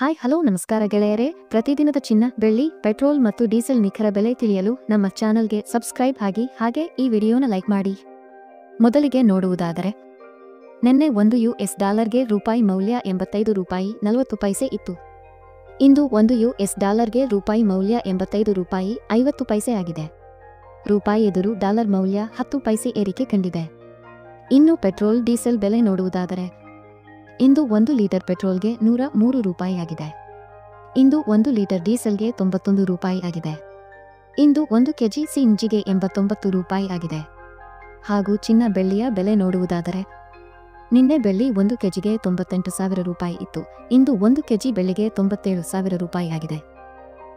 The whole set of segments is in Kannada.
ಹಾಯ್ ಹಲೋ ನಮಸ್ಕಾರ ಗೆಳೆಯರೇ. ಪ್ರತಿದಿನದ ಚಿನ್ನ, ಬೆಳ್ಳಿ, ಪೆಟ್ರೋಲ್ ಮತ್ತು ಡೀಸೆಲ್ ನಿಖರ ಬೆಲೆ ತಿಳಿಯಲು ನಮ್ಮ ಚಾನಲ್ಗೆ ಸಬ್ಸ್ಕ್ರೈಬ್ ಆಗಿ ಹಾಗೆ ಈ ವಿಡಿಯೋನ ಲೈಕ್ ಮಾಡಿ. ಮೊದಲಿಗೆ ನೋಡುವುದಾದರೆ, ನಿನ್ನೆ $1 ರೂಪಾಯಿ ಮೌಲ್ಯ ₹85.40 ಇತ್ತು. ಇಂದು $1 ರೂಪಾಯಿ ಮೌಲ್ಯ ₹85.50 ಆಗಿದೆ. ರೂಪಾಯಿ ಎದುರು ಡಾಲರ್ ಮೌಲ್ಯ 10 ಪೈಸೆ ಏರಿಕೆ ಕಂಡಿದೆ. ಇನ್ನು ಪೆಟ್ರೋಲ್ ಡೀಸೆಲ್ ಬೆಲೆ ನೋಡುವುದಾದರೆ, ಇಂದು 1 ಲೀಟರ್ ಪೆಟ್ರೋಲ್ಗೆ ₹103 ಆಗಿದೆ. ಇಂದು 1 ಲೀಟರ್ ಡೀಸೆಲ್ಗೆ ₹91 ಆಗಿದೆ. ಇಂದು 1 ಕೆಜಿ ಸಿಎನ್ಜಿಗೆ ₹89 ಆಗಿದೆ. ಹಾಗೂ ಚಿನ್ನ ಬೆಳ್ಳಿಯ ಬೆಲೆ ನೋಡುವುದಾದರೆ, ನಿನ್ನೆ ಬೆಳ್ಳಿ 1 ಕೆಜಿಗೆ ₹98,000 ಇತ್ತು. ಇಂದು 1 ಕೆಜಿ ಬೆಳ್ಳಿಗೆ ₹97,000 ಆಗಿದೆ.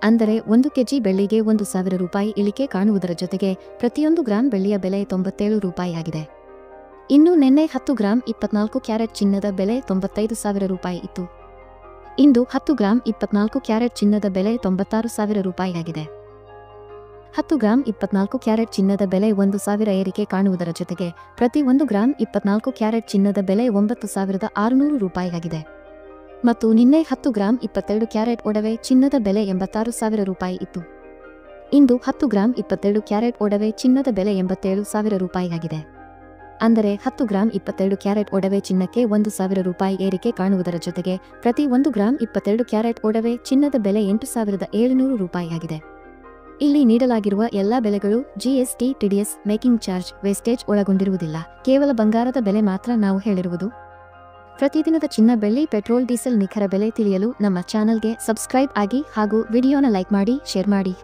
ಅಂದರೆ 1 ಕೆಜಿ ಬೆಳ್ಳಿಗೆ ₹1,000 ಇಳಿಕೆ ಕಾಣುವುದರ ಜೊತೆಗೆ ಪ್ರತಿಯೊಂದು ಗ್ರಾಂ ಬೆಳ್ಳಿಯ ಬೆಲೆ ₹97 ಆಗಿದೆ. ಇನ್ನು ನಿನ್ನೆ 10 ಗ್ರಾಂ 24 ಕ್ಯಾರೆಟ್ ಚಿನ್ನದ ಬೆಲೆ ₹95,000 ಇತ್ತು. ಇಂದು 10 ಗ್ರಾಂ 24 ಕ್ಯಾರೆಟ್ ಚಿನ್ನದ ಬೆಲೆ ₹96,000 ಆಗಿದೆ. 10 ಗ್ರಾಂ 24 ಕ್ಯಾರೆಟ್ ಚಿನ್ನದ ಬೆಲೆ 1,000 ಏರಿಕೆ ಕಾಣುವುದರ ಜೊತೆಗೆ ಪ್ರತಿ 1 ಗ್ರಾಂ 24 ಕ್ಯಾರೆಟ್ ಚಿನ್ನದ ಬೆಲೆ ₹9,600 ಆಗಿದೆ. ಮತ್ತು ನಿನ್ನೆ 10 ಗ್ರಾಂ 22 ಕ್ಯಾರೆಟ್ ಒಡವೆ ಚಿನ್ನದ ಬೆಲೆ ₹86,000 ಇತ್ತು. ಇಂದು 10 ಗ್ರಾಂ 22 ಕ್ಯಾರೆಟ್ ಒಡವೆ ಚಿನ್ನದ ಬೆಲೆ ₹87,000 ಆಗಿದೆ. ಅಂದರೆ 10 ಗ್ರಾಂ 22 ಕ್ಯಾರೆಟ್ ಒಡವೆ ಚಿನ್ನಕ್ಕೆ ₹1,000 ಏರಿಕೆ ಕಾಣುವುದರ ಜೊತೆಗೆ ಪ್ರತಿ 1 ಗ್ರಾಂ 22 ಕ್ಯಾರೆಟ್ ಒಡವೆ ಚಿನ್ನದ ಬೆಲೆ ₹8,700 ಆಗಿದೆ. ಇಲ್ಲಿ ನೀಡಲಾಗಿರುವ ಎಲ್ಲಾ ಬೆಲೆಗಳು GST, TDS, making charge, wastage ಒಳಗೊಂಡಿರುವುದಿಲ್ಲ. ಕೇವಲ ಬಂಗಾರದ ಬೆಲೆ ಮಾತ್ರ ನಾವು ಹೇಳಿರುವುದು. ಪ್ರತಿದಿನದ ಚಿನ್ನ, ಬೆಳ್ಳಿ, ಪೆಟ್ರೋಲ್, ಡೀಸೆಲ್ ನಿಖರ ಬೆಲೆ ತಿಳಿಯಲು ನಮ್ಮ ಚಾನಲ್ಗೆ ಸಬ್ಸ್ಕ್ರೈಬ್ ಆಗಿ ಹಾಗೂ ವಿಡಿಯೋನ ಲೈಕ್ ಮಾಡಿ, ಶೇರ್ ಮಾಡಿ.